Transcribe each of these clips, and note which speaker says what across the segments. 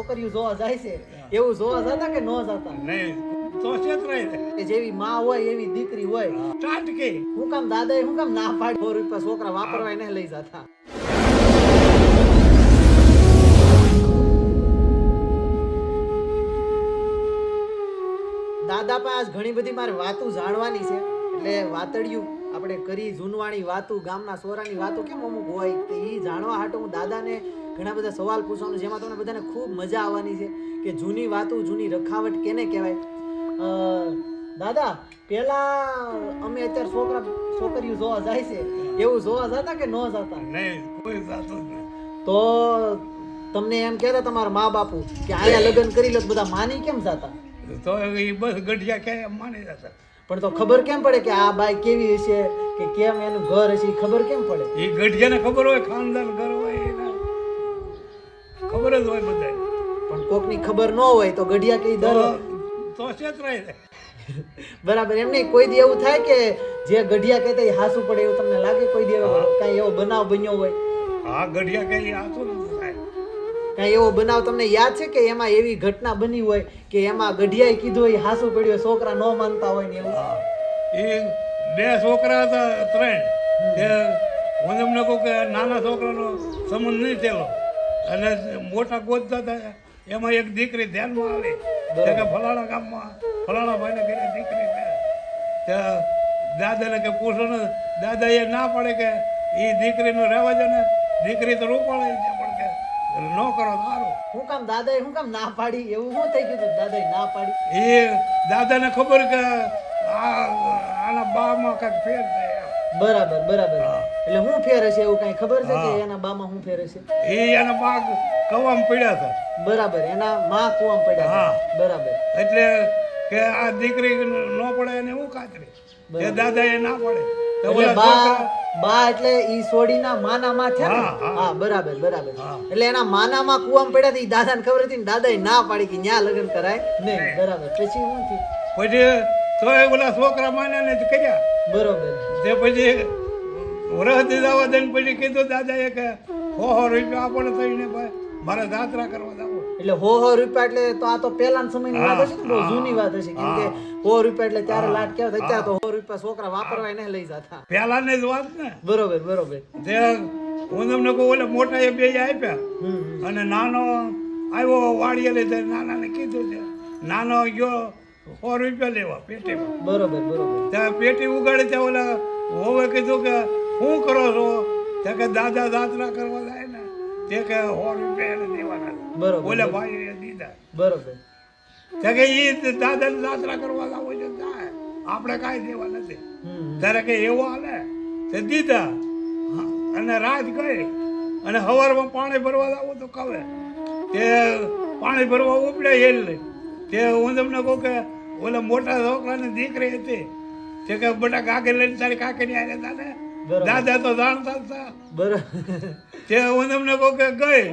Speaker 1: છોકરીઓ જોવા જાય છે એવું જોવા જતા કે ન જતા?
Speaker 2: નહીં તો છેતરાય
Speaker 1: કે જેવી માં હોય એવી દીકરી હોય.
Speaker 2: ટાટકે
Speaker 1: હું કામ દાદાએ હું કામ ના પાડી 100 રૂપિયા છોકરા વાપરવા એને લઈ જતા? દાદા પાસે ઘણી બધી મારે વાતો જાણવાની છે એટલે વાતડિયું આપણે કરી જૂનવાણી વાતો ગામના સોરાની વાતો કેમ અમુક હોય કે એ જાણવા હાટો હું દાદાને ઘણા બધા સવાલ પૂછવાનું જેમાં તમને બધાને ખૂબ મજા આવવાની છે કે જૂની વાતો જૂની રખાવટ કેને કહેવાય. દાદા પેલા અમે અત્યારે છોકરીઓ જોવા જાય છે એવું જોવા જતા કે ન જતા?
Speaker 2: નહીં કોઈ જાતું જ નહીં.
Speaker 1: તો તમને એમ કહેતા તમારા મા બાપુ કે આયા લગ્ન કરી લો તો બધા માની કેમ જતા?
Speaker 2: તો એ બસ ગઢિયા ક્યાંય માની જતા.
Speaker 1: પણ તો ખબર કેમ પડે કે આ બાઈ કેવી હશે કે કેમ એનું ઘર હશે ખબર કેમ પડે?
Speaker 2: એ ગઢિયાને ખબર હોય ખાનદાન ઘર હોય એને ખબર જ હોય બધાય.
Speaker 1: પણ કોકની ખબર ન હોય તો ગઢિયા કઈ દર
Speaker 2: તો છેતરાય.
Speaker 1: બરાબર. એમ નહીં કોઈ દી એવું થાય કે જે ગઢિયા કહેતા એ હાસું પડે એવું તમને લાગે કોઈ દી કાંઈ એવો બનાવ બન્યો હોય?
Speaker 2: હા ગઢિયા કઈ આતું નથી થાય.
Speaker 1: કાંઈ એવો બનાવ તમને યાદ છે કે એમાં એવી ઘટના બની હોય કે એમાં ગઢિયાએ કીધું હોય હાસું પડ્યું છોકરા ન માનતા હોય ને એવું?
Speaker 2: એ બે છોકરા હતા 3 તે હું એમને કહું કે નાના છોકરાનો સંબંધ નહીં થયેલો અને મોટા ગોતતા હતા એમાં એક દીકરી ધ્યાનમાં આવે કે ફલાણા ગામમાં ફલાણા ભાઈને ઘરે દીકરી છે. ત્યાં દાદાને કે પૂછો ને દાદા એ ના પડે કે એ દીકરીનું રહેવા દે ને દીકરી તો રોપાળે છે પણ કે ન કરો સારું.
Speaker 1: હું કામ દાદાએ હું કામ ના પાડી એવું શું થઈ ગયું દાદાએ ના પાડી?
Speaker 2: એ દાદાને ખબર કે આના બામાં કાંઈક ફેર છે.
Speaker 1: બરાબર બરાબર. એટલે હું ફેર હશે એવું કઈ ખબર છે કે એના બામાં હું ફેર હશે?
Speaker 2: એ એના બા કવામાં પડ્યા હતા.
Speaker 1: બરાબર. એના માં કુવામાં પડ્યા હતા. બરાબર.
Speaker 2: એટલે કે આ દીકરી ન પડે એને હું કાતરી એ દાદા એ ના પડે તો
Speaker 1: એટલે બા એટલે ઈ સોડીના માના માં થયા ને? હા બરાબર બરાબર. એટલે એના માના માં કુવામાં પડ્યા હતા. ઈ દાદાને ખબર હતી ને દાદાએ ના પાડી કે ન્યા લગ્ન કરાય નહીં. બરાબર. પછી શું થયું?
Speaker 2: પછી તો ઓલા છોકરા માન્યા ને કર્યા.
Speaker 1: બરોબર.
Speaker 2: તે પછી વરસ દીધા દઈને પછી કીધું દાદાએ કે 100 રૂપિયા આપણને થઈને મારે જાત્રા કરવા જવું.
Speaker 1: એટલે 100 રૂપિયા એટલે તો આ તો પહેલાના સમયની વાત હશે ને બહુ જૂની વાત હશે કેમ કે 100 રૂપિયા એટલે ત્યારે લાટ કેવા થાય ત્યારે તો 100 રૂપિયા છોકરા વાપરવા એને લઈ જતા.
Speaker 2: પહેલાની જ વાત ને.
Speaker 1: બરોબર બરોબર.
Speaker 2: તે હું તમને કહું ઓલે મોટા એ 2 આપ્યા અને નાનો આવ્યો વાડીએ લઈ જાય નાનાને કીધું છે નાનો ગયો 100 રૂપિયા લેવા પેટીમાં.
Speaker 1: બરોબર બરોબર.
Speaker 2: ત્યાં પેટી ઉગાડે ત્યાં ઓલા હોવે કીધું કે શું કરો છો? ત્યાં કે દાદા જાત્રા કરવા જાય ને તે કે 100 રૂપિયા એને દેવાના.
Speaker 1: બરોબર.
Speaker 2: ઓલા ભાઈ દીધા.
Speaker 1: બરોબર.
Speaker 2: ત્યાં કે એ દાદાને જાત્રા કરવા લાવો છે જાય આપણે કાંઈ દેવા નથી. ત્યારે કે એવો હાલે તે દીધા અને રાત ગઈ અને સવારમાં પાણી ભરવા લાવો તો કહે તે પાણી ભરવા ઉપડ્યા હેલ લઈ તે હું તમને કહું કે ઓલા મોટા છોકરાની દીકરી હતી તે કે બધા કાકે લઈને તારી કાકીની આરે હતા ને દાદા તો જાણતા હતા.
Speaker 1: બરોબર.
Speaker 2: તે હું તમને કહું કે ગઈ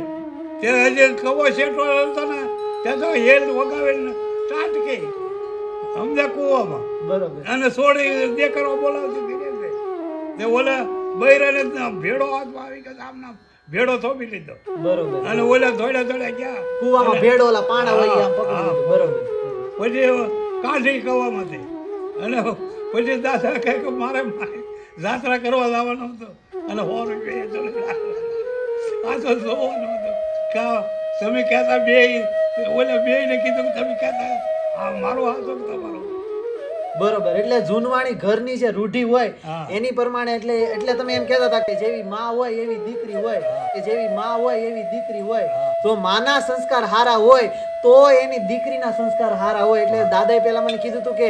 Speaker 2: તે હજી કવો શેઠો હતો ને ત્યાં તો હેલ વગાવીને ટાટકી સમજ્યા કૂવામાં.
Speaker 1: બરોબર.
Speaker 2: અને સોડી દેખાડવા બોલાવતી હતી તે ઓલા બૈરાને ભેડો હાથમાં આવી ગયા આમના ભેડો થોપી લીધો.
Speaker 1: બરોબર.
Speaker 2: અને ઓલા ધોડ્યા ગયા
Speaker 1: કુવામાં ભેડો ઓલા પાણા હોય આમ પકડી લીધું. બરોબર.
Speaker 2: પછી કાઢી કવામાંથી અને પછી દાદા કહે કે મારે જાત્રા કરવા જવાનો હતો અને 100 રૂપિયા આ તો જોવાનું હતું કે તમે કહેતા બે ઓલા બેને કીધું તમે કહેતા આ મારો હાથ તમારો.
Speaker 1: બરોબર. એટલે જૂનવાણી ઘરની જે રૂઢિ હોય એની પ્રમાણે એટલે તમે એમ કહેતા હતા કે જેવી માં હોય એવી દીકરી હોય કે જેવી માં હોય એવી દીકરી હોય તો માના સંસ્કાર હારા હોય તો એની દીકરીના સંસ્કાર હારા હોય. એટલે દાદાએ પહેલા મને કીધું હતું કે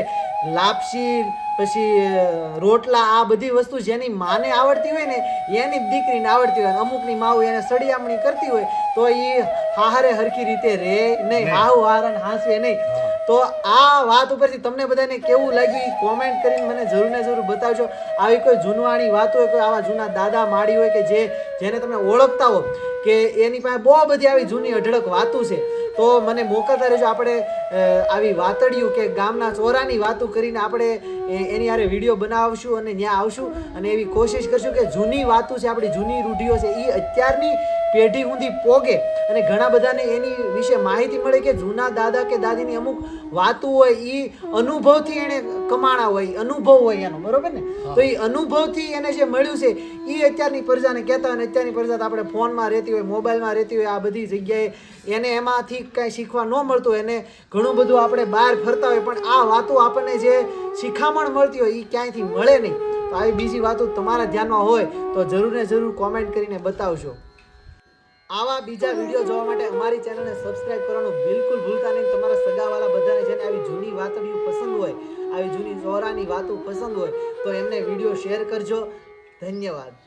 Speaker 1: લાપસી પછી રોટલા આ બધી વસ્તુ જેની માને આવડતી હોય ને એની દીકરીને આવડતી હોય. અમુકની માવું એને સળિયામણી કરતી હોય તો એ હારે હરખી રીતે રહે નહીં, હાવ હારાને હાંસવે નહીં. તો આ વાત ઉપરથી તમને બધાને કેવું લાગ્યું કોમેન્ટ કરીને મને જરૂર ને જરૂર બતાવજો. આવી કોઈ જૂનવાણી વાત હોય કોઈ આવા જૂના દાદા માડી હોય કે જેને તમે ઓળખતા હો કે એની પાસે બહુ બધી આવી જૂની અઢળક વાતો છે તો મને મોકલતા રહેજો. આપણે આવી વાતડિયું કે ગામના ચોરાની વાતો કરીને આપણે એની હારે વિડીયો બનાવશું અને ત્યાં આવશું અને એવી કોશિશ કરશું કે જૂની વાતો છે આપણી જૂની રૂઢિઓ છે એ અત્યારની પેઢી સુધી પોગે અને ઘણા બધાને એની વિશે માહિતી મળે કે જૂના દાદા કે દાદીની અમુક વાતો હોય એ અનુભવથી એને કમાણા હોય, અનુભવ હોય એનો, બરોબર ને? તો એ અનુભવથી એને જે મળ્યું છે એ અત્યારની પ્રજાને કહેતા હોય. અને અત્યારની પ્રજા તો આપણે ફોનમાં રહેતી હોય, મોબાઈલમાં રહેતી હોય, આ બધી જગ્યાએ એને એમાંથી કાંઈ શીખવા ન મળતું હોય, એને ઘણું બધું આપણે બહાર ફરતા હોય, પણ આ વાતો આપણને જે શિખામણ મળતી હોય એ ક્યાંયથી મળે નહીં. તો આવી બીજી વાતો તમારા ધ્યાનમાં હોય તો જરૂર ને જરૂર કોમેન્ટ કરીને બતાવજો. આવા બીજા વિડીયો જોવા માટે અમારી ચેનલને સબસ્ક્રાઇબ કરવાનું બિલકુલ ભૂલતા નહીં. તમારા સગાવાલા બધાને જેને આવી જૂની વાતડીઓ પસંદ હોય, આવી જૂની જોરાની વાતો પસંદ હોય તો એમને વિડીયો શેર કરજો. ધન્યવાદ.